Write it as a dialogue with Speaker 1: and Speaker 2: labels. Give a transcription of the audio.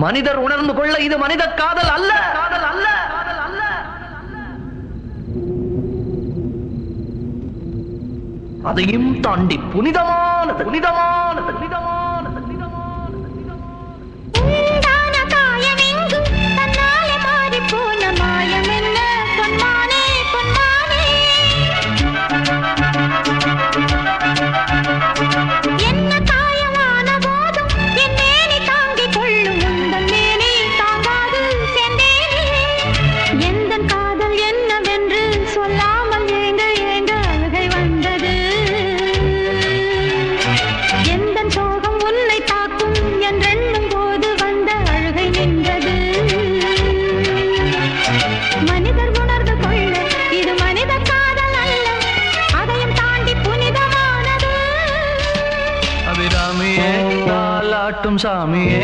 Speaker 1: மனிதர் உணர்ந்து கொள்ள இது மனித காதல் அல்ல, காதல் அல்ல, காதல் அல்ல. அதையும் தாண்டி புனிதமானது, புனிதமானது, புனிதமானது, புனிதமானது, சாமியே